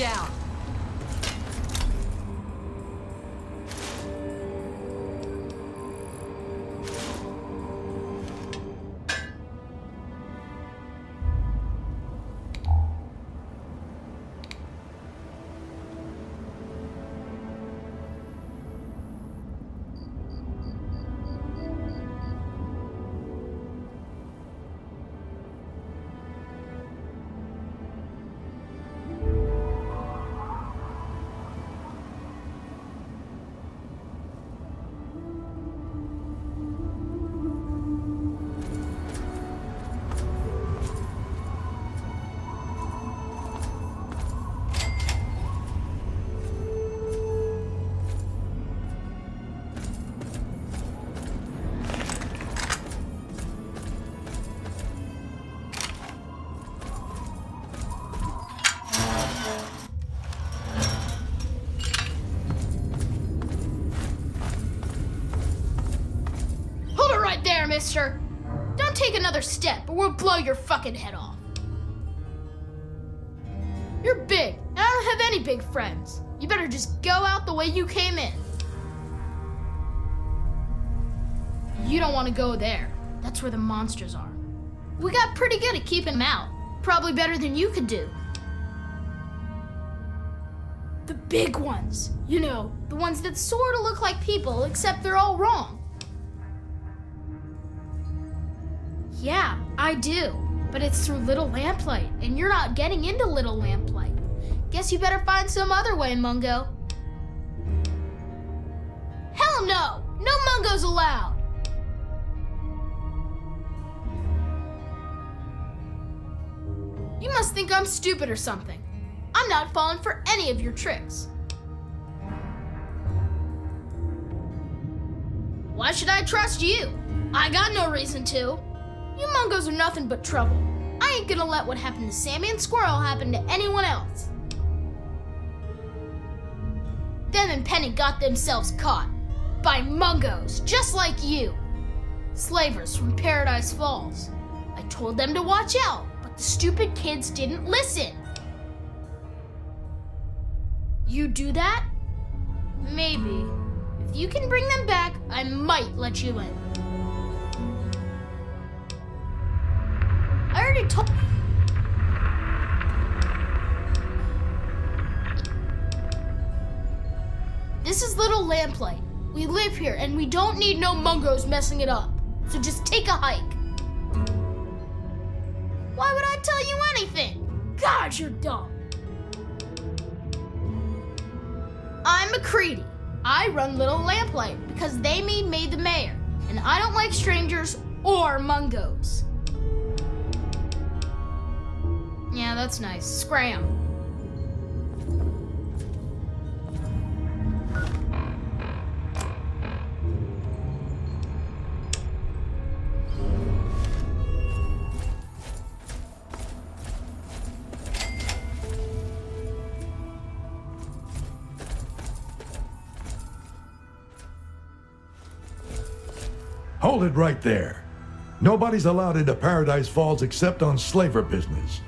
down. Mister, don't take another step or we'll blow your fucking head off. You're big, and I don't have any big friends. You better just go out the way you came in. You don't want to go there. That's where the monsters are. We got pretty good at keeping them out. Probably better than you could do. The big ones. You know, the ones that sort of look like people, except they're all wrong. Yeah, I do. But it's through Little Lamplight, and you're not getting into Little Lamplight. Guess you better find some other way, Mungo. Hell no! No Mungos allowed! You must think I'm stupid or something. I'm not falling for any of your tricks. Why should I trust you? I got no reason to. You Mungos are nothing but trouble. I ain't gonna let what happened to Sammy and Squirrel happen to anyone else. Them and Penny got themselves caught. By Mungos, just like you. Slavers from Paradise Falls. I told them to watch out, but the stupid kids didn't listen. You do that? Maybe. If you can bring them back, I might let you in. I already told... This is Little Lamplight. We live here and we don't need no Mungos messing it up. So just take a hike. Why would I tell you anything? God, you're dumb. I'm McCready. I run Little Lamplight because they made me the mayor. And I don't like strangers or Mungos. Yeah, that's nice. Scram. Hold it right there. Nobody's allowed into Paradise Falls except on slaver business.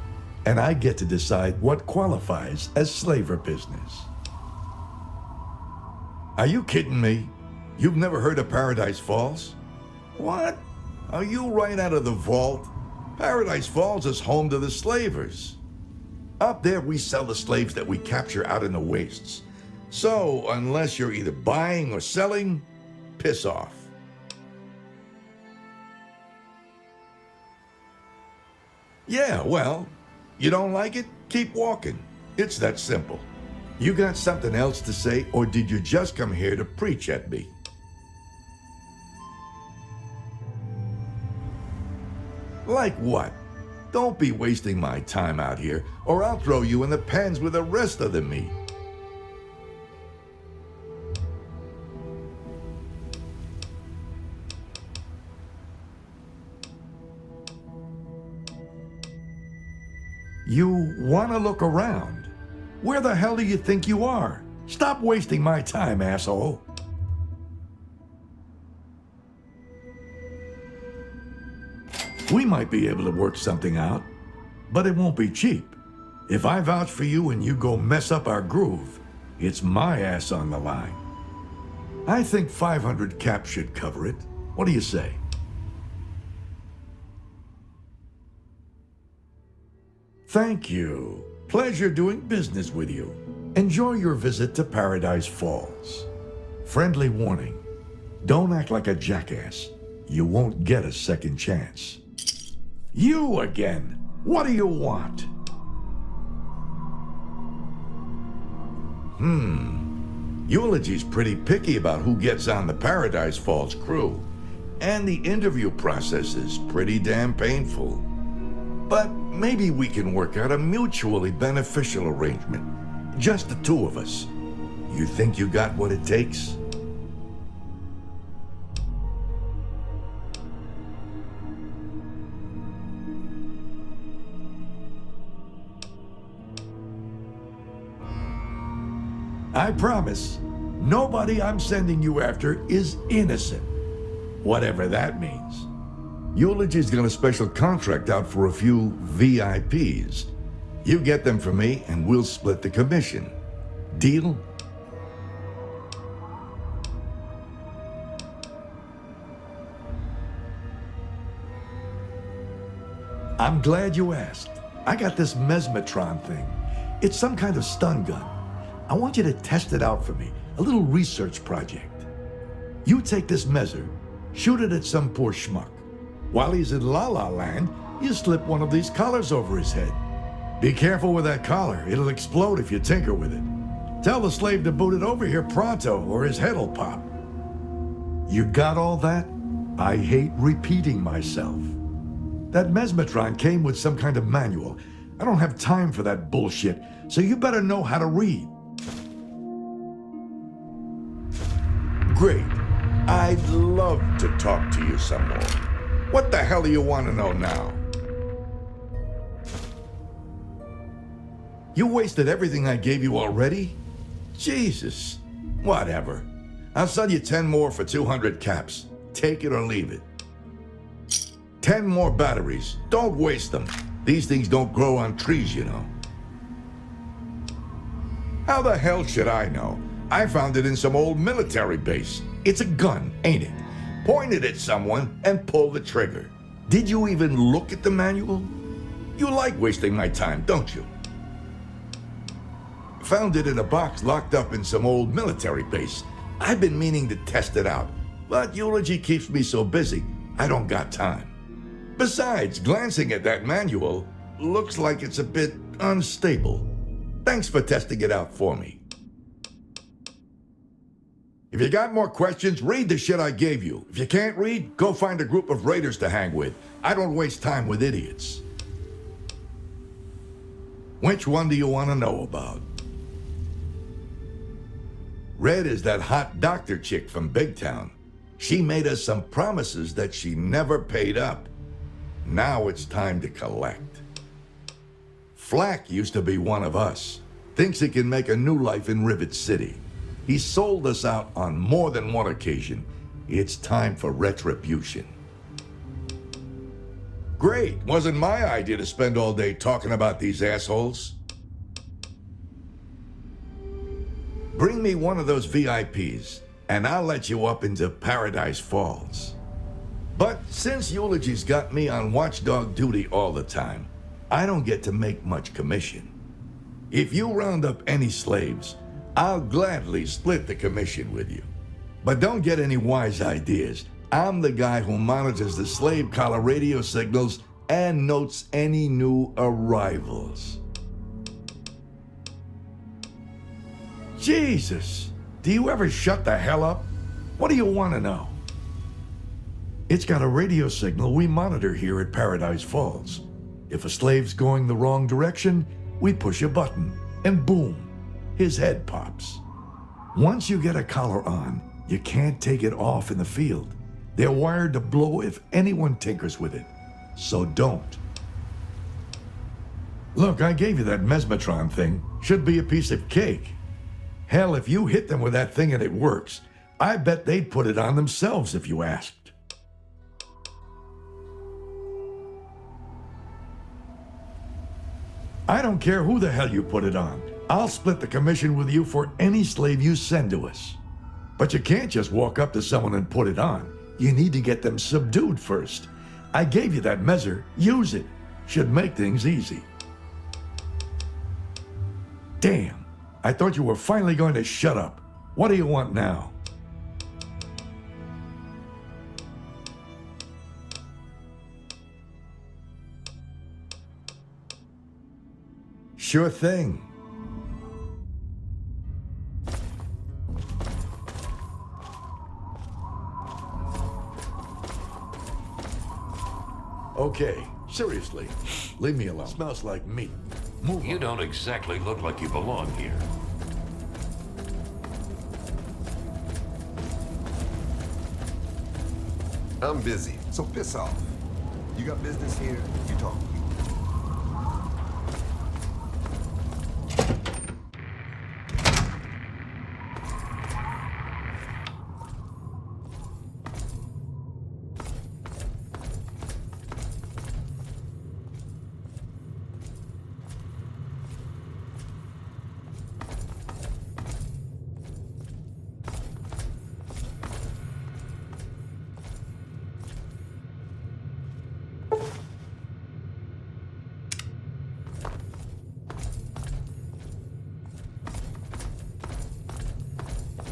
And I get to decide what qualifies as slaver business. Are you kidding me? You've never heard of Paradise Falls? What? Are you right out of the vault? Paradise Falls is home to the slavers. Up there we sell the slaves that we capture out in the wastes. So, unless you're either buying or selling, piss off. Yeah, well, you don't like it? Keep walking. It's that simple. You got something else to say, or did you just come here to preach at me? Like what? Don't be wasting my time out here, or I'll throw you in the pens with the rest of the meat. You want to look around? Where the hell do you think you are? Stop wasting my time, asshole. We might be able to work something out, but it won't be cheap. If I vouch for you and you go mess up our groove, it's my ass on the line. I think 500 caps should cover it. What do you say? Thank you. Pleasure doing business with you. Enjoy your visit to Paradise Falls. Friendly warning. Don't act like a jackass. You won't get a second chance. You again. What do you want? Eulogy's pretty picky about who gets on the Paradise Falls crew. And the interview process is pretty damn painful. But maybe we can work out a mutually beneficial arrangement. Just the two of us. You think you got what it takes? I promise, nobody I'm sending you after is innocent. Whatever that means. Eulogy's got a special contract out for a few VIPs. You get them for me and we'll split the commission. Deal? I'm glad you asked. I got this mesmetron thing. It's some kind of stun gun. I want you to test it out for me, a little research project. You take this measure, shoot it at some poor schmuck. While he's in La La Land, you slip one of these collars over his head. Be careful with that collar, it'll explode if you tinker with it. Tell the slave to boot it over here pronto or his head'll pop. You got all that? I hate repeating myself. That mesmetron came with some kind of manual. I don't have time for that bullshit, so you better know how to read. Great. I'd love to talk to you some more. What the hell do you want to know now? You wasted everything I gave you already? Jesus. Whatever. I'll sell you 10 more for 200 caps. Take it or leave it. 10 more batteries. Don't waste them. These things don't grow on trees, you know. How the hell should I know? I found it in some old military base. It's a gun, ain't it? Point it at someone and pull the trigger. Did you even look at the manual? You like wasting my time, don't you? Found it in a box locked up in some old military base. I've been meaning to test it out, but Eulogy keeps me so busy, I don't got time. Besides, glancing at that manual, looks like it's a bit unstable. Thanks for testing it out for me. If you got more questions, read the shit I gave you. If you can't read, go find a group of raiders to hang with. I don't waste time with idiots. Which one do you want to know about? Red is that hot doctor chick from Big Town. She made us some promises that she never paid up. Now it's time to collect. Flack used to be one of us. Thinks he can make a new life in Rivet City. He sold us out on more than one occasion. It's time for retribution. Great. Wasn't my idea to spend all day talking about these assholes. Bring me one of those VIPs, and I'll let you up into Paradise Falls. But since Eulogy's got me on watchdog duty all the time, I don't get to make much commission. If you round up any slaves, I'll gladly split the commission with you. But don't get any wise ideas. I'm the guy who monitors the slave collar radio signals and notes any new arrivals. Jesus, do you ever shut the hell up? What do you want to know? It's got a radio signal we monitor here at Paradise Falls. If a slave's going the wrong direction, we push a button, and boom, his head pops. Once you get a collar on, you can't take it off in the field. They're wired to blow if anyone tinkers with it. So don't. Look, I gave you that mesmetron thing. Should be a piece of cake. Hell, if you hit them with that thing and it works, I bet they'd put it on themselves if you asked. I don't care who the hell you put it on. I'll split the commission with you for any slave you send to us. But you can't just walk up to someone and put it on. You need to get them subdued first. I gave you that measure. Use it. Should make things easy. Damn. I thought you were finally going to shut up. What do you want now? Sure thing. Okay, seriously, leave me alone. Smells like meat. Move You on. don't exactly look like you belong here. I'm busy, so piss off. You got business here, you talk.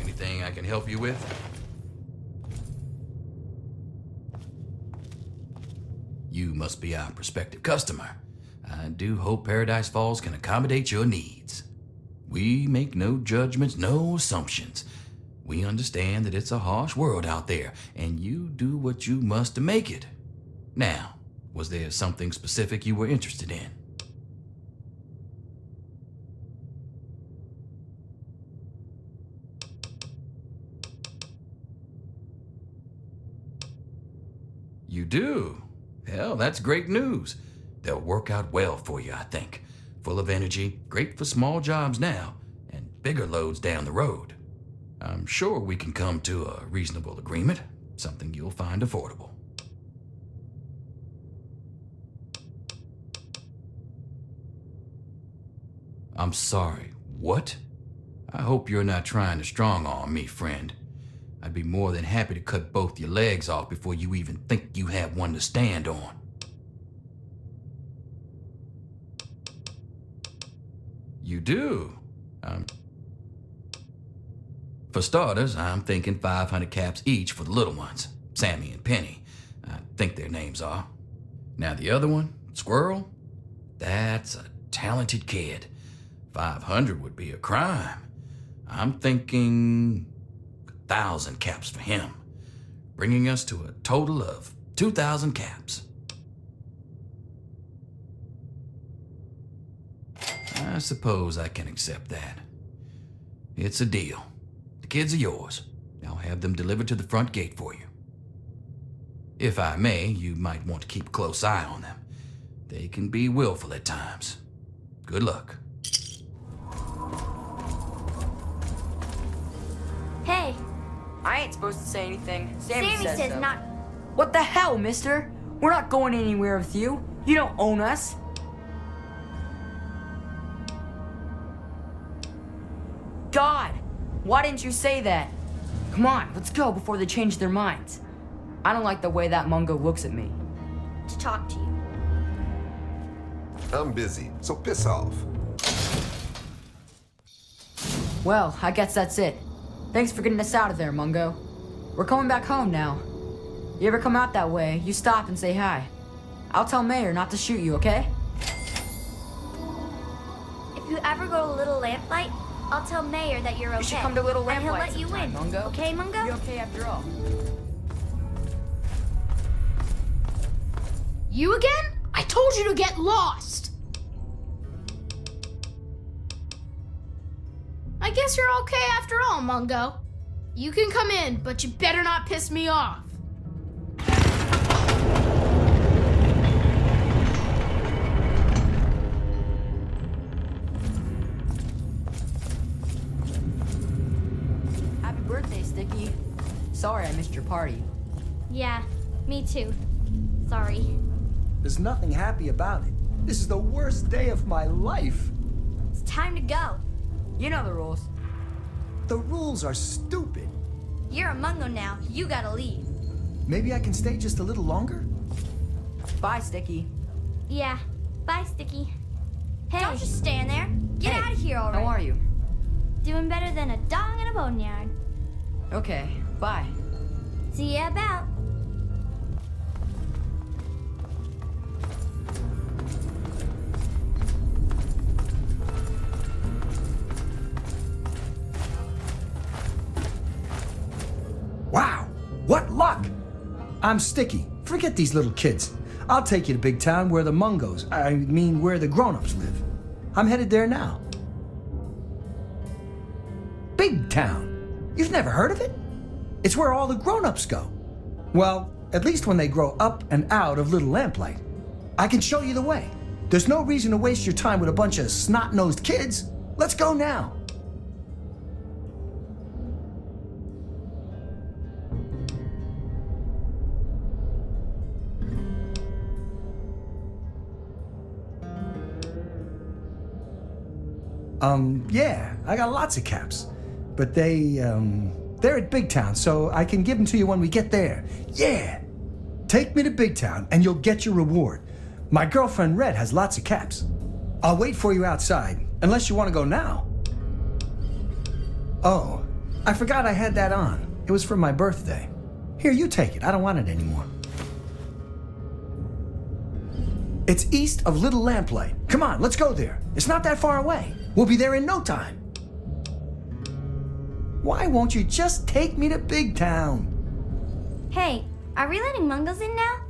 Anything I can help you with? You must be our prospective customer. I do hope Paradise Falls can accommodate your needs. We make no judgments, no assumptions. We understand that it's a harsh world out there, and you do what you must to make it. Now, was there something specific you were interested in? You do? Hell, that's great news. They'll work out well for you, I think. Full of energy, great for small jobs now, and bigger loads down the road. I'm sure we can come to a reasonable agreement, something you'll find affordable. I'm sorry, what? I hope you're not trying to strong-arm me, friend. I'd be more than happy to cut both your legs off before you even think you have one to stand on. You do? For starters, I'm thinking 500 caps each for the little ones, Sammy and Penny. I think their names are. Now the other one, Squirrel, that's a talented kid. 500 would be a crime. I'm thinking 1,000 caps for him, bringing us to a total of 2,000 caps. I suppose I can accept that. It's a deal. The kids are yours. I'll have them delivered to the front gate for you. If I may, you might want to keep a close eye on them. They can be willful at times. Good luck. Hey, I ain't supposed to say anything. Sammy says so. not. What the hell, mister? We're not going anywhere with you. You don't own us. God, why didn't you say that? Come on, let's go before they change their minds. I don't like the way that Mungo looks at me. To talk to you. I'm busy, so piss off. Well, I guess that's it. Thanks for getting us out of there, Mungo. We're coming back home now. You ever come out that way, you stop and say hi. I'll tell Mayor not to shoot you, okay? If you ever go to Little Lamplight, I'll tell Mayor that you're okay. You should come to Little and he'll Lamplight let you sometime, in. Mungo. Okay, Mungo? You're okay after all. You again? I told you to get lost! I guess you're okay after all, Mungo. You can come in, but you better not piss me off. Happy birthday, Sticky. Sorry I missed your party. Yeah, me too. Sorry. There's nothing happy about it. This is the worst day of my life. It's time to go. You know the rules. The rules are stupid. You're a Mungo now. You gotta leave. Maybe I can stay just a little longer? Bye, Sticky. Yeah. Bye, Sticky. Hey. Don't just stand there. Get Hey, out of here already. How are you? Doing better than a dog in a boneyard. Okay, bye. See ya about. Wow, what luck! I'm Sticky. Forget these little kids. I'll take you to Big Town where the Mungos, I mean where the grown-ups live. I'm headed there now. Big Town? You've never heard of it? It's where all the grown-ups go. Well, at least when they grow up and out of Little Lamplight. I can show you the way. There's no reason to waste your time with a bunch of snot-nosed kids. Let's go now. Yeah, I got lots of caps. But they're at Big Town, so I can give them to you when we get there. Yeah! Take me to Big Town, and you'll get your reward. My girlfriend Red has lots of caps. I'll wait for you outside, unless you want to go now. Oh, I forgot I had that on. It was for my birthday. Here, you take it. I don't want it anymore. It's east of Little Lamplight. Come on, let's go there. It's not that far away. We'll be there in no time. Why won't you just take me to Big Town? Hey, are we letting Mungos in now?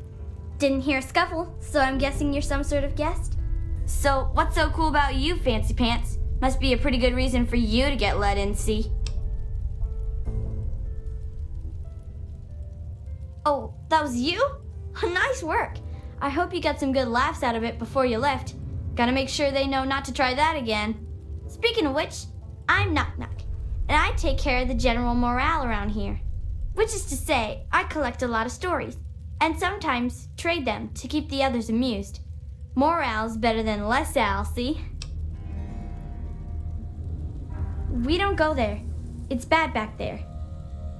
Didn't hear a scuffle, so I'm guessing you're some sort of guest? So, what's so cool about you, Fancy Pants? Must be a pretty good reason for you to get let in, see? Oh, that was you? Nice work. I hope you got some good laughs out of it before you left. Gotta make sure they know not to try that again. Speaking of which, I'm Knock Knock, and I take care of the general morale around here. Which is to say, I collect a lot of stories, and sometimes trade them to keep the others amused. Morale's better than less al, see? We don't go there. It's bad back there.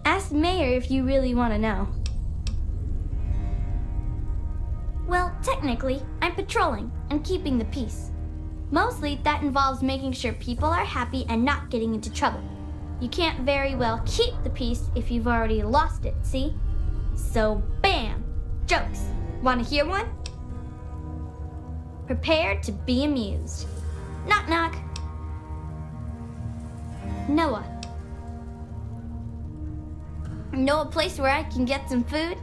Ask Mayor if you really want to know. Well, technically, I'm patrolling and keeping the peace. Mostly, that involves making sure people are happy and not getting into trouble. You can't very well keep the peace if you've already lost it, see? So, bam! Jokes. Want to hear one? Prepare to be amused. Knock knock. Noah. Know a place where I can get some food?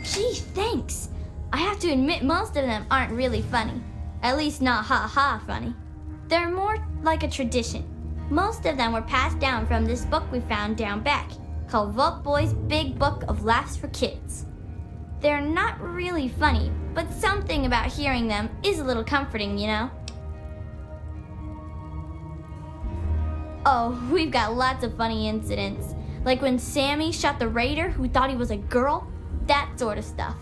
Gee, thanks. I have to admit most of them aren't really funny. At least not ha-ha funny. They're more like a tradition. Most of them were passed down from this book we found down back, called Vault Boy's Big Book of Laughs for Kids. They're not really funny, but something about hearing them is a little comforting, you know? Oh, we've got lots of funny incidents. Like when Sammy shot the raider who thought he was a girl. That sort of stuff.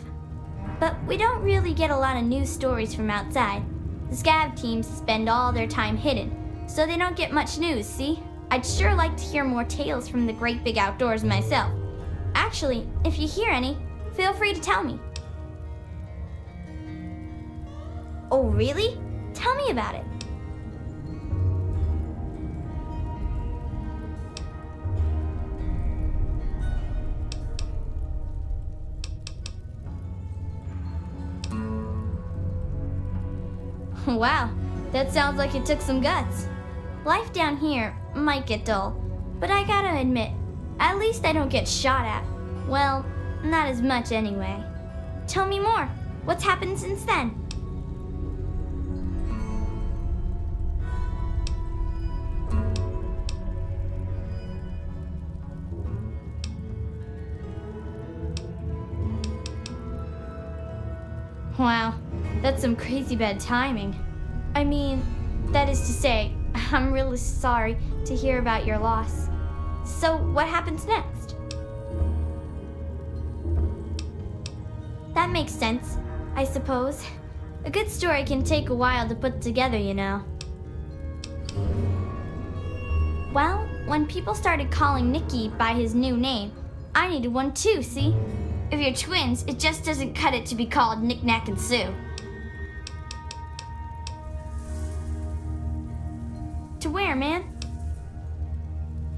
But we don't really get a lot of news stories from outside. The scav teams spend all their time hidden, so they don't get much news, see? I'd sure like to hear more tales from the great big outdoors myself. Actually, if you hear any, feel free to tell me. Oh, really? Tell me about it. Wow, that sounds like it took some guts. Life down here might get dull, but I gotta admit, at least I don't get shot at. Well, not as much anyway. Tell me more. What's happened since then? Wow, that's some crazy bad timing. I mean, that is to say, I'm really sorry to hear about your loss. So, what happens next? That makes sense, I suppose. A good story can take a while to put together, you know. Well, when people started calling Nicky by his new name, I needed one too, see? If you're twins, it just doesn't cut it to be called Knick Knack and Sue. To where, man?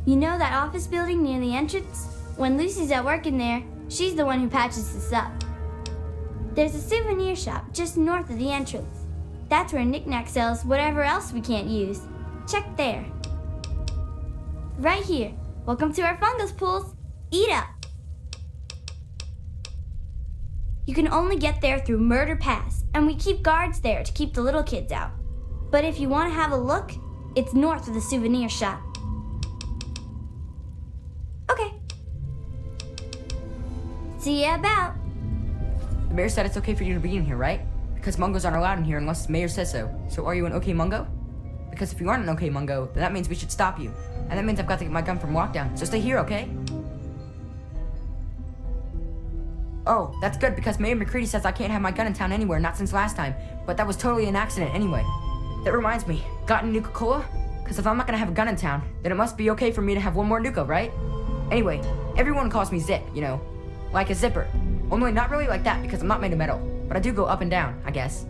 You know that office building near the entrance? When Lucy's at work in there, she's the one who patches this up. There's a souvenir shop just north of the entrance. That's where Knick Knack sells whatever else we can't use. Check there. Right here. Welcome to our fungus pools. Eat up. You can only get there through Murder Pass, and we keep guards there to keep the little kids out. But if you want to have a look, it's north of the souvenir shop. Okay. See ya about. The mayor said it's okay for you to be in here, right? Because Mungos aren't allowed in here unless the mayor says so. So are you an okay Mungo? Because if you aren't an okay Mungo, then that means we should stop you. And that means I've got to get my gun from lockdown. So stay here, okay? Oh, that's good because Mayor McCready says I can't have my gun in town anywhere, not since last time. But that was totally an accident anyway. That reminds me, got any Nuka-Cola? Because if I'm not gonna have a gun in town, then it must be okay for me to have one more Nuka, right? Anyway, everyone calls me Zip, you know. Like a zipper. Only not really like that because I'm not made of metal. But I do go up and down, I guess.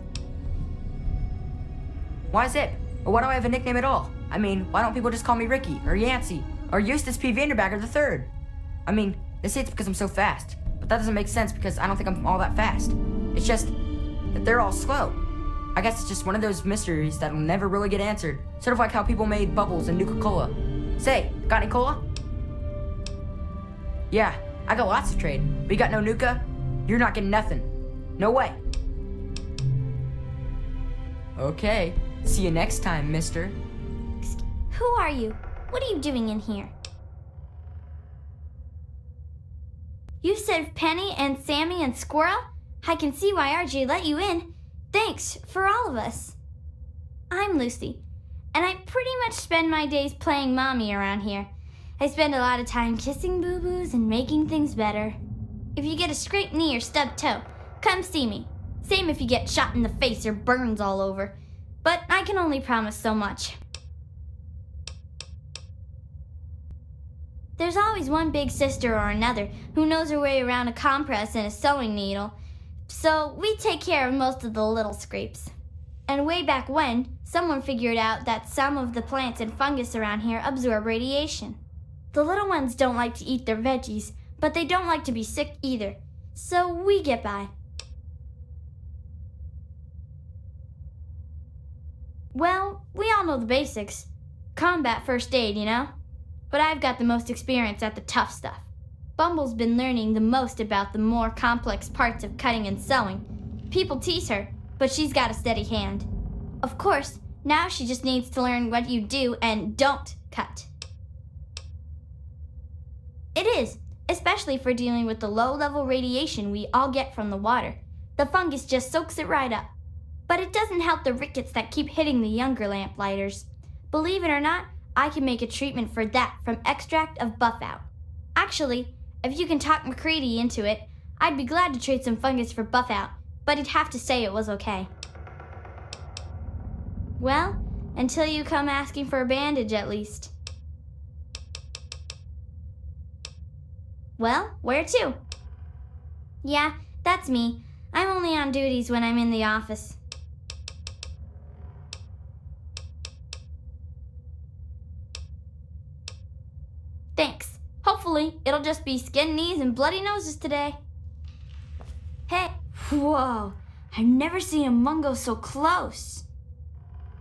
Why Zip? Or why do I have a nickname at all? I mean, why don't people just call me Ricky, or Yancey, or Eustace P. Vanderbagger III? I mean, they say it's because I'm so fast. But that doesn't make sense because I don't think I'm all that fast. It's just that they're all slow. I guess it's just one of those mysteries that'll never really get answered. Sort of like how people made bubbles and Nuka-Cola. Say, got any cola? Yeah, I got lots to trade. But you got no Nuka? You're not getting nothing. No way. Okay, see you next time, mister. Who are you? What are you doing in here? You said Penny and Sammy and Squirrel? I can see why RJ let you in. Thanks for all of us. I'm Lucy, and I pretty much spend my days playing mommy around here. I spend a lot of time kissing boo-boos and making things better. If you get a scraped knee or stubbed toe, come see me. Same if you get shot in the face or burns all over. But I can only promise so much. There's always one big sister or another who knows her way around a compress and a sewing needle, so we take care of most of the little scrapes. And way back when, someone figured out that some of the plants and fungus around here absorb radiation. The little ones don't like to eat their veggies, but they don't like to be sick either, so we get by. Well, we all know the basics. Combat first aid, you know? But I've got the most experience at the tough stuff. Bumble's been learning the most about the more complex parts of cutting and sewing. People tease her, but she's got a steady hand. Of course, now she just needs to learn what you do and don't cut. It is, especially for dealing with the low-level radiation we all get from the water. The fungus just soaks it right up. But it doesn't help the rickets that keep hitting the younger lamplighters. Believe it or not, I can make a treatment for that from extract of Buffout. Actually, if you can talk McCready into it, I'd be glad to trade some fungus for Buffout, but he'd have to say it was okay. Well, until you come asking for a bandage at least. Well, where to? Yeah, that's me. I'm only on duties when I'm in the office. Thanks. Hopefully, it'll just be skinned knees and bloody noses today. Hey, whoa, I've never seen a mungo so close.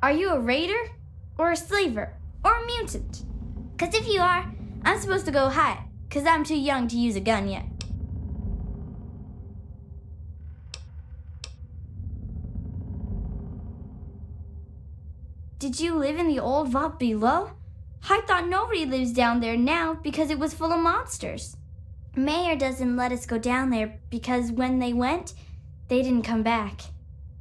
Are you a raider, or a slaver, or a mutant? 'Cause if you are, I'm supposed to go hide, 'cause I'm too young to use a gun yet. Did you live in the old vault below? I thought nobody lives down there now because it was full of monsters. Mayor doesn't let us go down there because when they went, they didn't come back.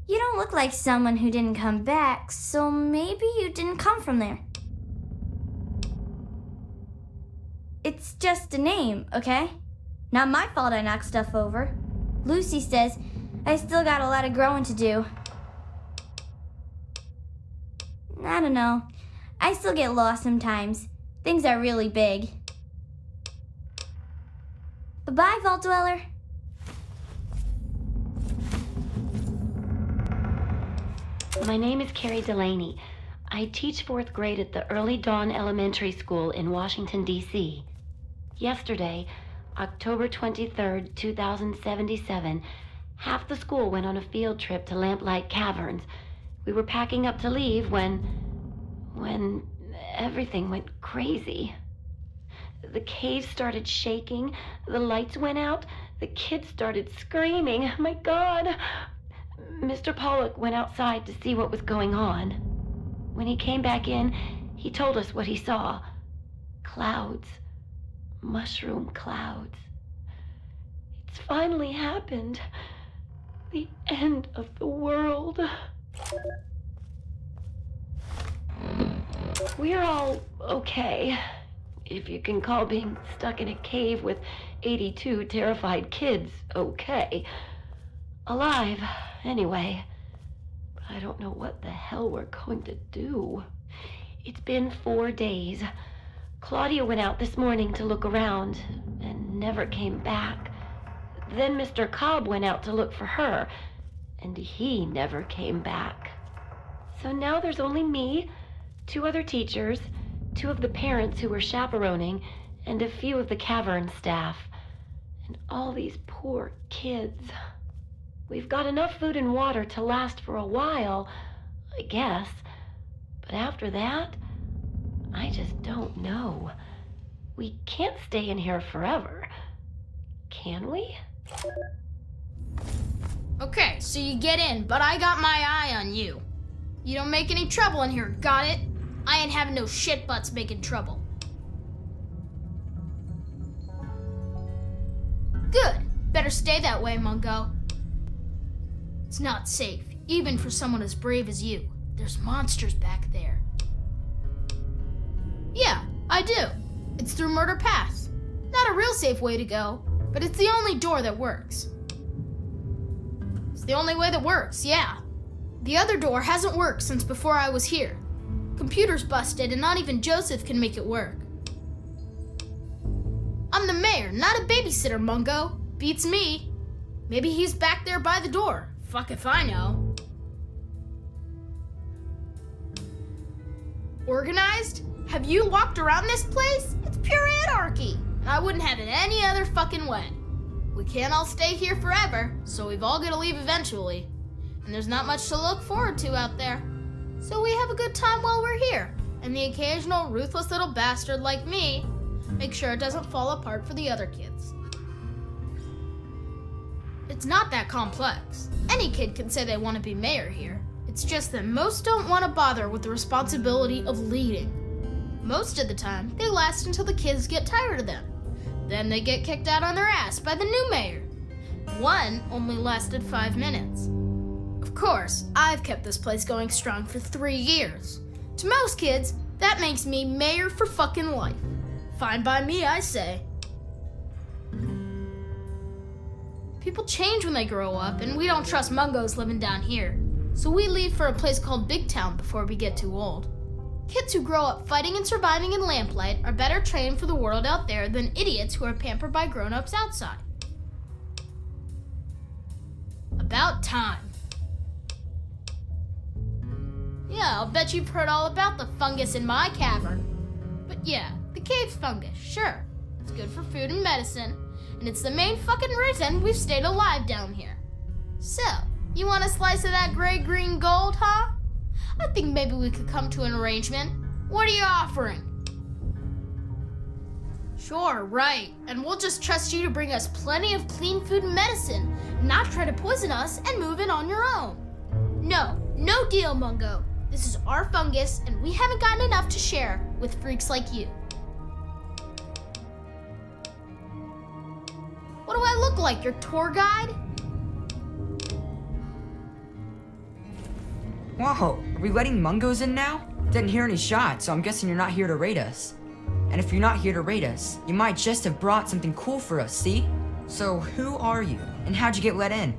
You don't look like someone who didn't come back, so maybe you didn't come from there. It's just a name, okay? Not my fault I knocked stuff over. Lucy says I still got a lot of growing to do. I don't know. I still get lost sometimes. Things are really big. Bye-bye, Vault Dweller. My name is Carrie Delaney. I teach 4th grade at the Early Dawn Elementary School in Washington, D.C. Yesterday, October 23rd, 2077, half the school went on a field trip to Lamplight Caverns. We were packing up to leave when everything went crazy. The cave started shaking, the lights went out, the kids started screaming. My God! Mr. Pollock went outside to see what was going on. When he came back in, he told us what he saw. Clouds. Mushroom clouds. It's finally happened. The end of the world. We're all okay, if you can call being stuck in a cave with 82 terrified kids okay. Alive, anyway. But I don't know what the hell we're going to do. It's been 4 days. Claudia went out this morning to look around and never came back. Then Mr. Cobb went out to look for her, and he never came back. So now there's only me, 2 other teachers, 2 of the parents who were chaperoning, and a few of the cavern staff. And all these poor kids. We've got enough food and water to last for a while, I guess. But after that, I just don't know. We can't stay in here forever. Can we? Okay, so you get in, but I got my eye on you. You don't make any trouble in here, got it? I ain't having no shit butts making trouble. Good. Better stay that way, Mungo. It's not safe, even for someone as brave as you. There's monsters back there. Yeah, I do. It's through Murder Pass. Not a real safe way to go, but it's the only door that works. It's the only way that works, yeah. The other door hasn't worked since before I was here. Computer's busted and not even Joseph can make it work. I'm the mayor, not a babysitter, Mungo. Beats me. Maybe he's back there by the door. Fuck if I know. Organized? Have you walked around this place? It's pure anarchy. And I wouldn't have it any other fucking way. We can't all stay here forever, so we've all got to leave eventually. And there's not much to look forward to out there. So we have a good time while we're here. And the occasional ruthless little bastard like me make sure it doesn't fall apart for the other kids. It's not that complex. Any kid can say they want to be mayor here. It's just that most don't want to bother with the responsibility of leading. Most of the time, they last until the kids get tired of them. Then they get kicked out on their ass by the new mayor. One only lasted 5 minutes. Of course, I've kept this place going strong for 3 years. To most kids, that makes me mayor for fucking life. Fine by me, I say. People change when they grow up, and we don't trust Mungos living down here. So we leave for a place called Big Town before we get too old. Kids who grow up fighting and surviving in Lamplight are better trained for the world out there than idiots who are pampered by grown-ups outside. About time. Yeah, I'll bet you've heard all about the fungus in my cavern. But yeah, the cave fungus, sure. It's good for food and medicine, and it's the main fucking reason we've stayed alive down here. So, you want a slice of that gray-green gold, huh? I think maybe we could come to an arrangement. What are you offering? Sure, right. And we'll just trust you to bring us plenty of clean food and medicine, not try to poison us and move in on your own. No deal, Mungo. This is our fungus, and we haven't gotten enough to share with freaks like you. What do I look like, your tour guide? Whoa, are we letting Mungos in now? Didn't hear any shots, so I'm guessing you're not here to raid us. And if you're not here to raid us, you might just have brought something cool for us, see? So who are you? And how'd you get let in?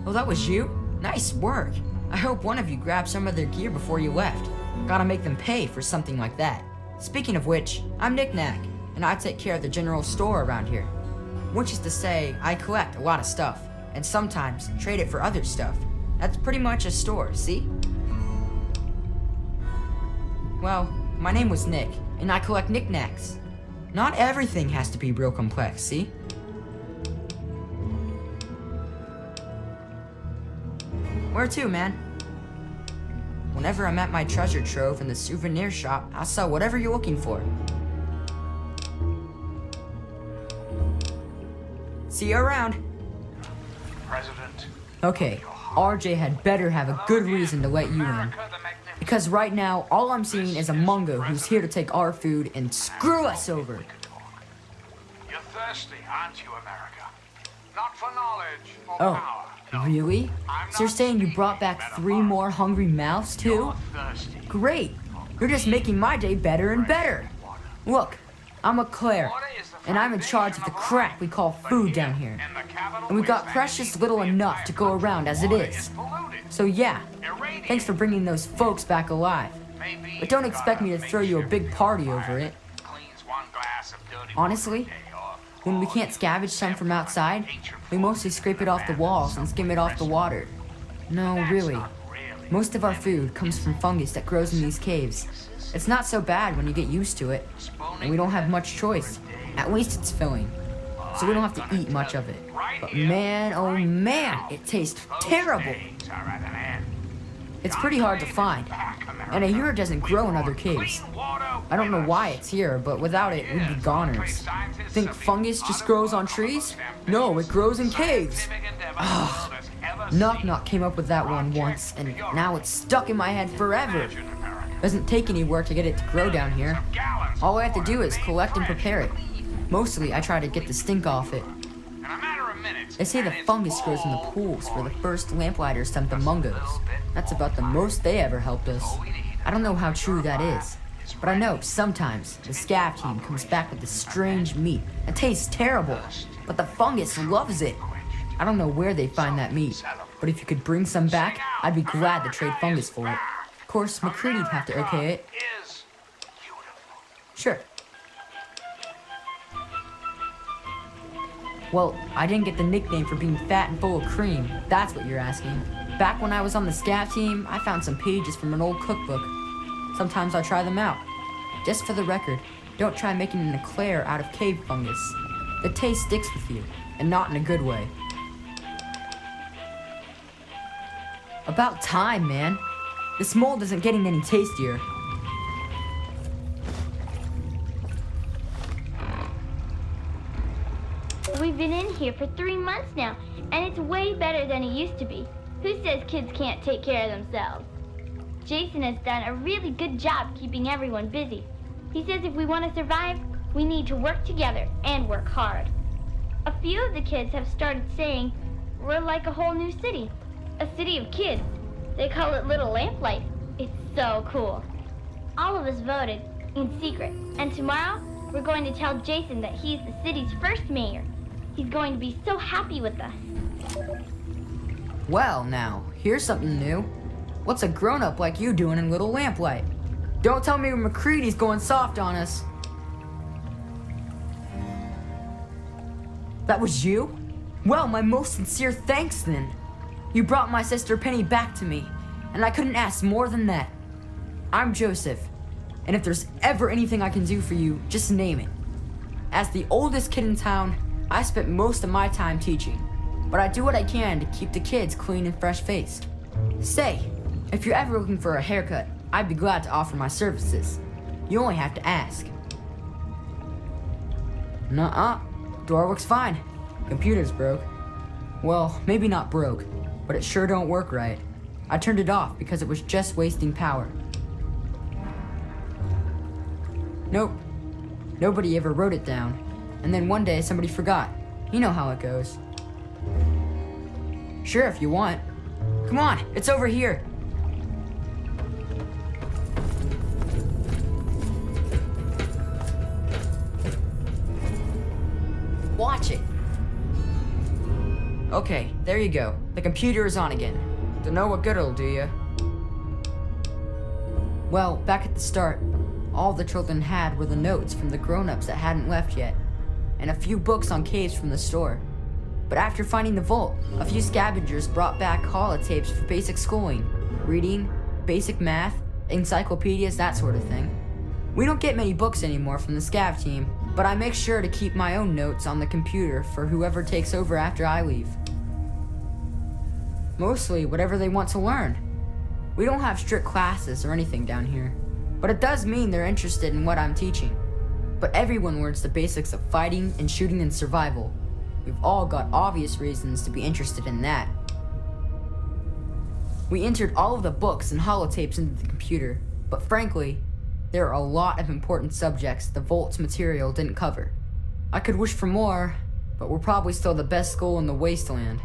Oh, that was you? Nice work. I hope one of you grabbed some of their gear before you left. Gotta make them pay for something like that. Speaking of which, I'm Knick Knack, and I take care of the general store around here. Which is to say, I collect a lot of stuff, and sometimes trade it for other stuff. That's pretty much a store, see? Well, my name was Nick, and I collect knickknacks. Not everything has to be real complex, see? Where to, man? Whenever I'm at my treasure trove in the souvenir shop, I'll sell whatever you're looking for. See you around. President. Okay, RJ had better have a good reason to let you in. Because right now, all I'm seeing is a Mungo who's here to take our food and screw us over. You're thirsty, aren't you, America? Not for knowledge or Oh, power. No. really? So you're saying you brought back 3 more hungry mouths too? You're thirsty. Great! You're just making my day better and better. Look, I'm a Claire, and I'm in charge of the crap we call food down here. And we've got precious little enough to go around as it is. So yeah, thanks for bringing those folks back alive. But don't expect me to throw you a big party over it. Honestly, when we can't scavenge some from outside, we mostly scrape it off the walls and skim it off the water. No, really. Most of our food comes from fungus that grows in these caves. It's not so bad when you get used to it, and we don't have much choice. At least it's filling, so we don't have to eat much of it. But man, oh man, it tastes terrible. It's pretty hard to find, and I hear it doesn't grow in other caves. I don't know why it's here, but without it, we'd be goners. Think fungus just grows on trees? No, it grows in caves. Ugh. Knock Knock came up with that one once, and now it's stuck in my head forever. Doesn't take any work to get it to grow down here. All I have to do is collect and prepare it. Mostly, I try to get the stink off it. They say the fungus grows in the pools where the first lamplighters sent the Mungos. That's about the most they ever helped us. I don't know how true that is, but I know sometimes the scav team comes back with this strange meat. It tastes terrible, but the fungus loves it. I don't know where they find that meat, but if you could bring some back, I'd be glad to trade fungus for it. Of course, McCready'd have to okay it. Sure. Well, I didn't get the nickname for being fat and full of cream. That's what you're asking. Back when I was on the scav team, I found some pages from an old cookbook. Sometimes I try them out. Just for the record, don't try making an eclair out of cave fungus. The taste sticks with you, and not in a good way. About time, man. This mold isn't getting any tastier. We've been in here for 3 months now, and it's way better than it used to be. Who says kids can't take care of themselves? Jason has done a really good job keeping everyone busy. He says if we want to survive, we need to work together and work hard. A few of the kids have started saying we're like a whole new city. A city of kids. They call it Little Lamplight. It's so cool. All of us voted in secret, and tomorrow we're going to tell Jason that he's the city's first mayor. He's going to be so happy with us. Well, now, here's something new. What's a grown-up like you doing in Little Lamplight? Don't tell me McCready's going soft on us. That was you? Well, my most sincere thanks then. You brought my sister Penny back to me, and I couldn't ask more than that. I'm Joseph, and if there's ever anything I can do for you, just name it. As the oldest kid in town, I spent most of my time teaching, but I do what I can to keep the kids clean and fresh-faced. Say, if you're ever looking for a haircut, I'd be glad to offer my services. You only have to ask. Nuh-uh. Door looks fine. Computer's broke. Well, maybe not broke, but it sure don't work right. I turned it off because it was just wasting power. Nope. Nobody ever wrote it down. And then one day somebody forgot. You know how it goes. Sure, if you want. Come on, it's over here. Watch it. Okay, there you go. The computer is on again. Don't know what good it'll do ya. Well, back at the start, all the children had were the notes from the grown-ups that hadn't left yet, and a few books on caves from the store. But after finding the vault, a few scavengers brought back holotapes for basic schooling, reading, basic math, encyclopedias, that sort of thing. We don't get many books anymore from the scav team, but I make sure to keep my own notes on the computer for whoever takes over after I leave. Mostly whatever they want to learn. We don't have strict classes or anything down here, but it does mean they're interested in what I'm teaching. But everyone learns the basics of fighting and shooting and survival. We've all got obvious reasons to be interested in that. We entered all of the books and holotapes into the computer, but frankly, there are a lot of important subjects the Vault's material didn't cover. I could wish for more, but we're probably still the best school in the Wasteland.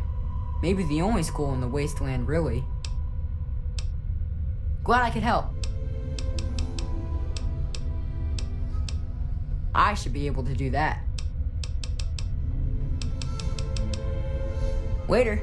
Maybe the only school in the Wasteland, really. Glad I could help. I should be able to do that. Later.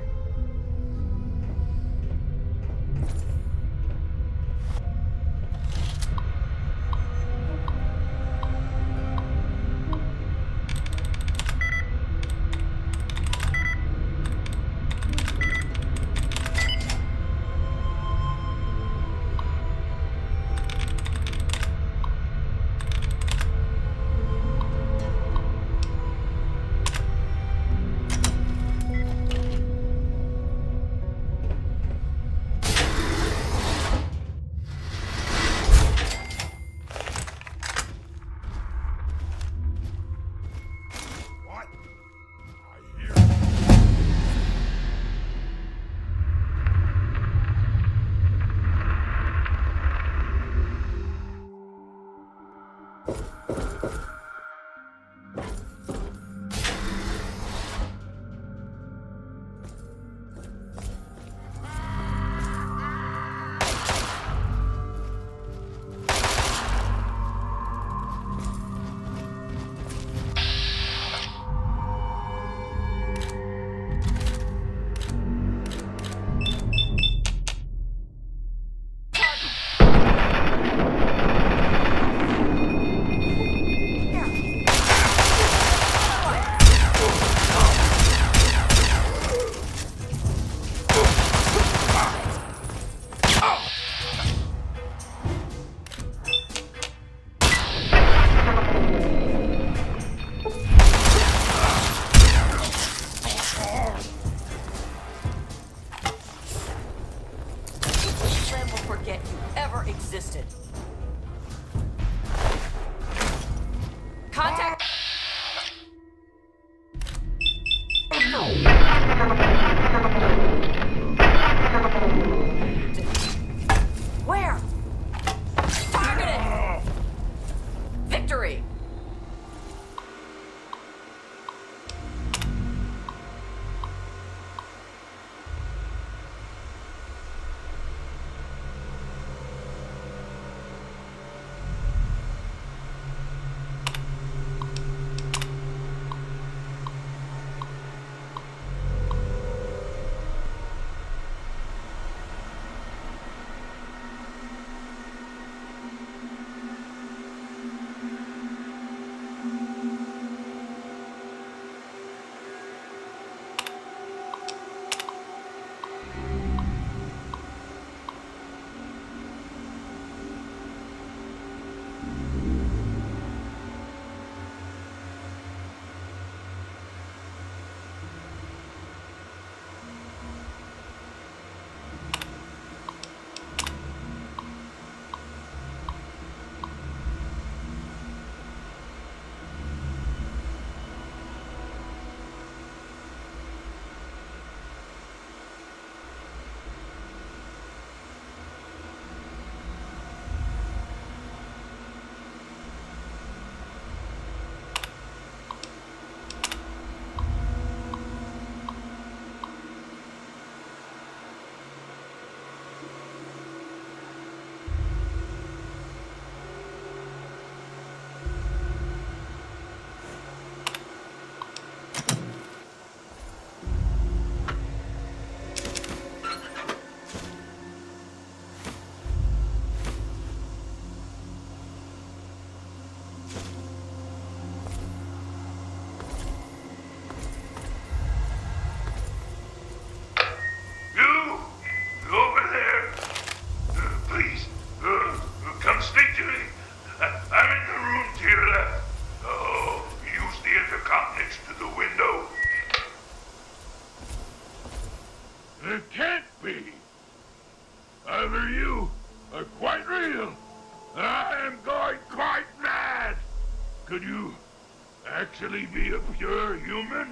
actually be a pure human?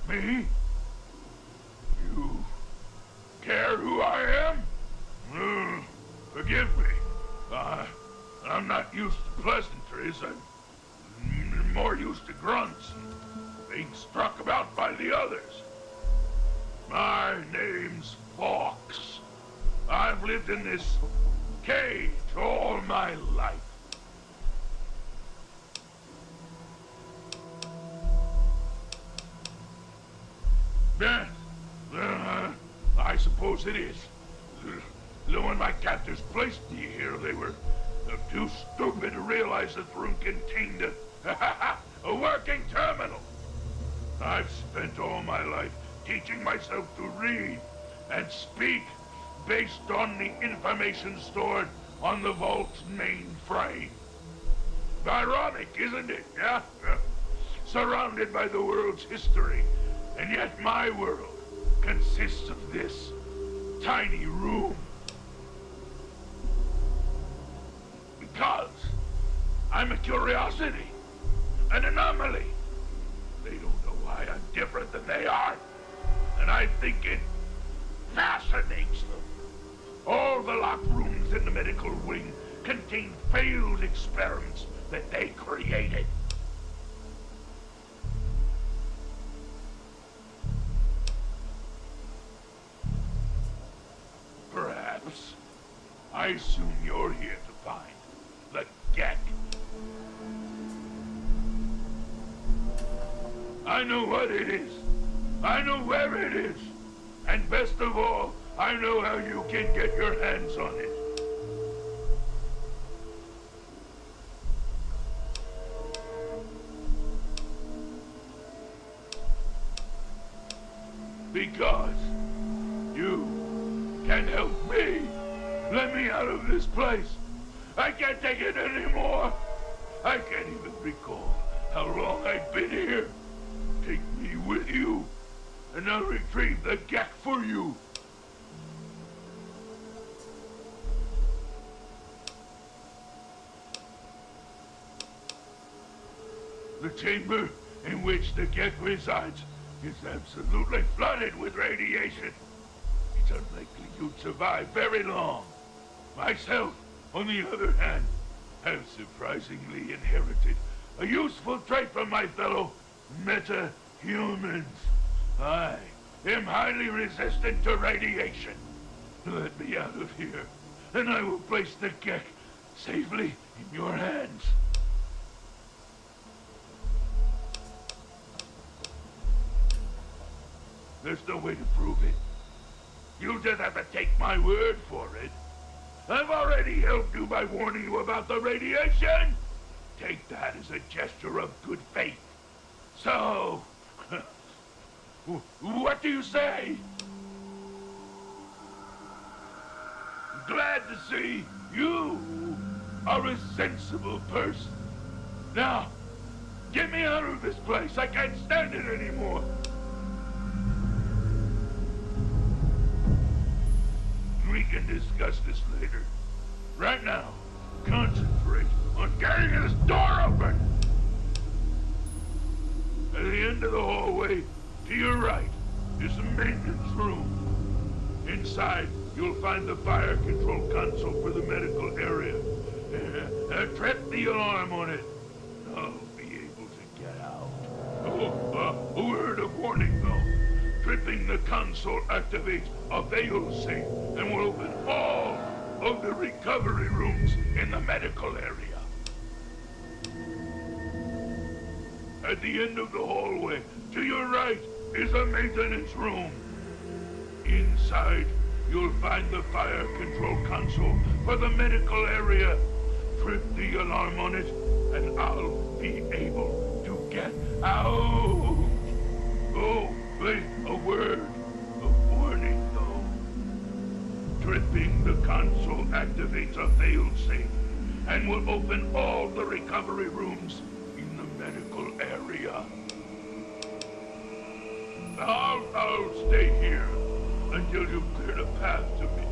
Me? You care who I am? Forgive me. I'm not used to pleasantries. I'm more used to grunts and being struck about by the others. My name's Fox. I've lived in this cage all my life. Yes, I suppose it is. When my captors placed me here, they were too stupid to realize that the room contained a working terminal. I've spent all my life teaching myself to read and speak based on the information stored on the vault's mainframe. Ironic, isn't it? Yeah? Surrounded by the world's history, and yet my world consists of this tiny room. Because I'm a curiosity, an anomaly. They don't know why I'm different than they are, and I think it fascinates them. All the locked rooms in the medical wing contain failed experiments that they created. Perhaps. I assume you're here to find the Gek. I know what it is. I know where it is. And best of all, I know how you can get your hands on it. Because you can help me. Let me out of this place. I can't take it anymore. I can't even recall how long I've been here. Take me with you, and I'll retrieve the Gek for you. The chamber in which the Gek resides is absolutely flooded with radiation. It's unlikely you'd survive very long. Myself, on the other hand, have surprisingly inherited a useful trait from my fellow meta-humans. I am highly resistant to radiation. Let me out of here, and I will place the Gek safely in your hands. There's no way to prove it. You just have to take my word for it. I've already helped you by warning you about the radiation. Take that as a gesture of good faith. So, what do you say? Glad to see you are a sensible person. Now, get me out of this place. I can't stand it anymore. We can discuss this later. Right now, concentrate on getting this door open. At the end of the hallway, to your right, is the maintenance room. Inside, you'll find the fire control console for the medical area. Trip the alarm on it. I'll be able to get out. A word of warning, though. Tripping the console activates a fail-safe and will open all of the recovery rooms in the medical area. At the end of the hallway, to your right, is a maintenance room. Inside, you'll find the fire control console for the medical area. Trip the alarm on it, and I'll be able to get out. Oh, wait, a word of warning, though. Tripping the console activates a fail-safe and will open all the recovery rooms in the medical area. I'll stay here until you've cleared a path to me.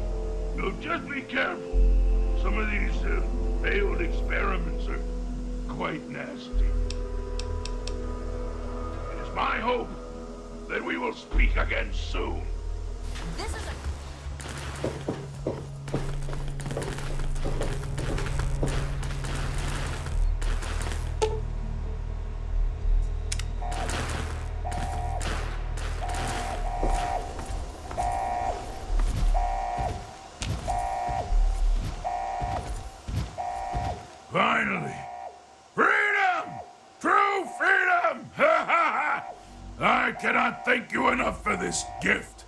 So just be careful. Some of these failed experiments are quite nasty. It is my hope that we will speak again soon. This is a... Finally! Freedom! True freedom! Ha ha ha! I cannot thank you enough for this gift.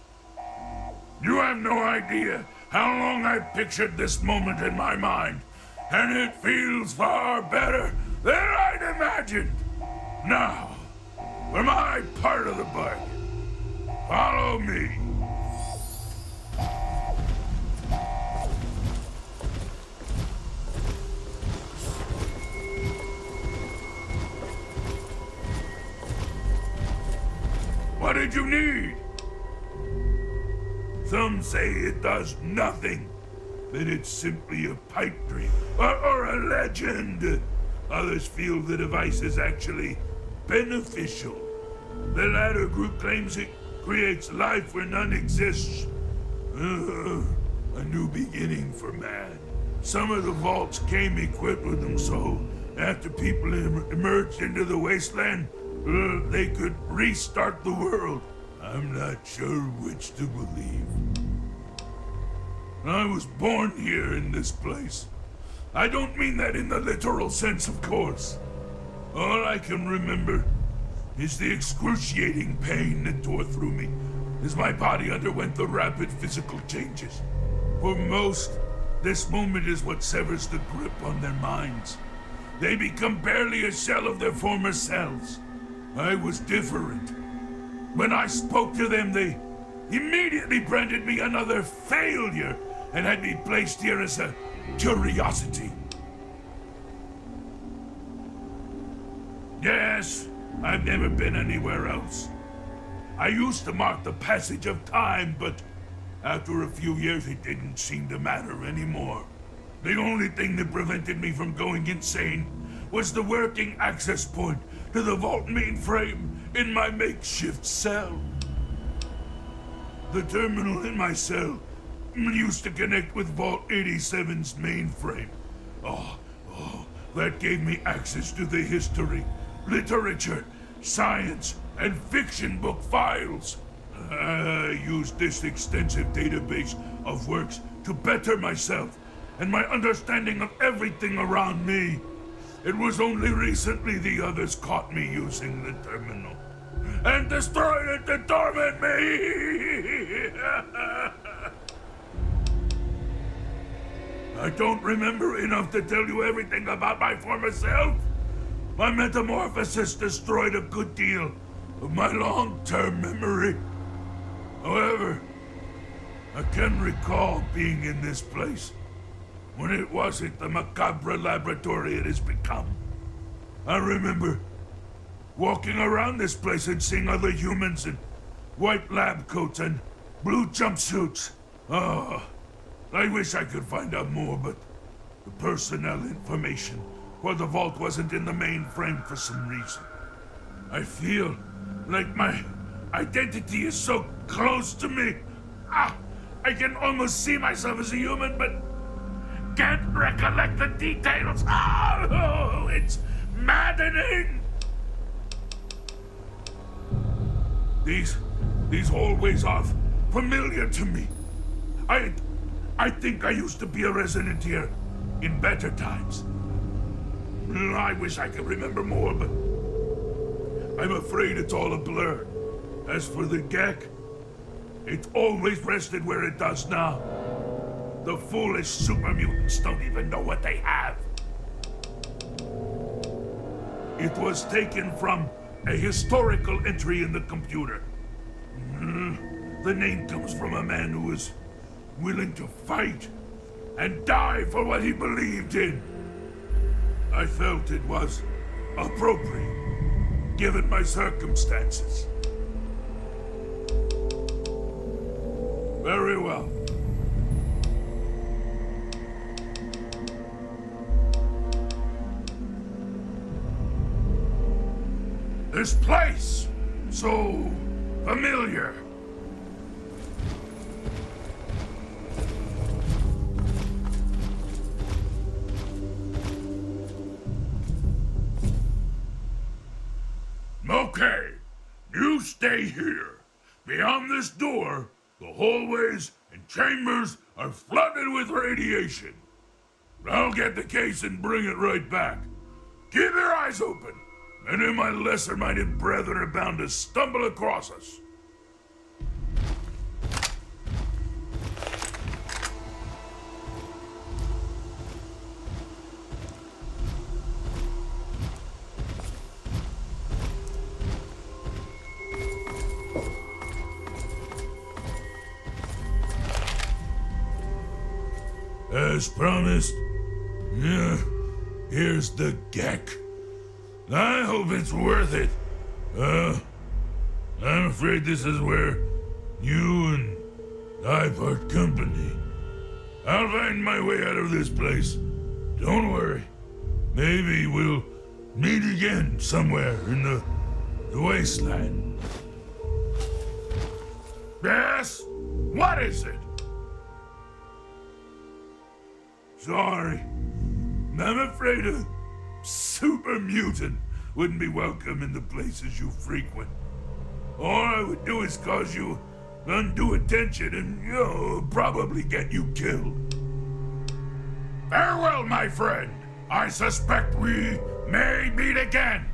You have no idea how long I've pictured this moment in my mind, and it feels far better than I'd imagined. Now, for my part of the bargain, follow me. What did you need? Some say it does nothing, that it's simply a pipe dream, or a legend. Others feel the device is actually beneficial. The latter group claims it creates life where none exists. A new beginning for man. Some of the vaults came equipped with them, so after people emerged into the wasteland, they could restart the world. I'm not sure which to believe. I was born here in this place. I don't mean that in the literal sense, of course. All I can remember is the excruciating pain that tore through me as my body underwent the rapid physical changes. For most, this moment is what severs the grip on their minds. They become barely a shell of their former selves. I was different. When I spoke to them, they immediately branded me another failure and had me placed here as a curiosity. Yes, I've never been anywhere else. I used to mark the passage of time, but after a few years it didn't seem to matter anymore. The only thing that prevented me from going insane was the working access point to the vault mainframe in my makeshift cell. The terminal in my cell used to connect with Vault 87's mainframe. Oh, that gave me access to the history, literature, science, and fiction book files. I used this extensive database of works to better myself and my understanding of everything around me. It was only recently the others caught me using the terminal and destroyed it to torment me. I don't remember enough to tell you everything about my former self. My metamorphosis destroyed a good deal of my long-term memory. However, I can recall being in this place when it wasn't the macabre laboratory it has become. I remember walking around this place and seeing other humans in white lab coats and blue jumpsuits. Oh, I wish I could find out more, but the personnel information for the vault wasn't in the mainframe for some reason. I feel like my identity is so close to me. I can almost see myself as a human, but can't recollect the details. Oh, it's maddening. These hallways are familiar to me. I think I used to be a resident here in better times. I wish I could remember more, but I'm afraid it's all a blur. As for the GEC, it always rested where it does now. The foolish super mutants don't even know what they have. It was taken from a historical entry in the computer. The name comes from a man who was willing to fight and die for what he believed in. I felt it was appropriate, given my circumstances. Very well. This place, so familiar. Okay, you stay here. Beyond this door, the hallways and chambers are flooded with radiation. I'll get the case and bring it right back. Keep your eyes open. Many of my lesser-minded brethren are bound to stumble across us. As promised, here's the geck. I hope it's worth it. I'm afraid this is where you and I part company. I'll find my way out of this place. Don't worry. Maybe we'll meet again somewhere in the wasteland. Yes? What is it? Sorry. I'm afraid a super mutant wouldn't be welcome in the places you frequent. All I would do is cause you undue attention and, probably get you killed. Farewell, my friend. I suspect we may meet again.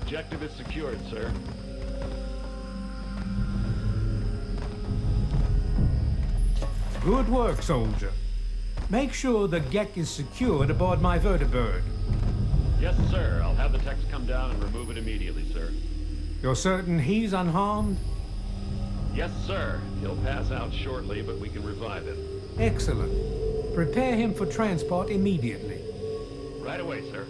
Objective is secured, sir. Good work, soldier. Make sure the geck is secured aboard my vertibird. Yes, sir. I'll have the techs come down and remove it immediately, sir. You're certain he's unharmed? Yes, sir. He'll pass out shortly, but we can revive him. Excellent. Prepare him for transport immediately. Right away, sir.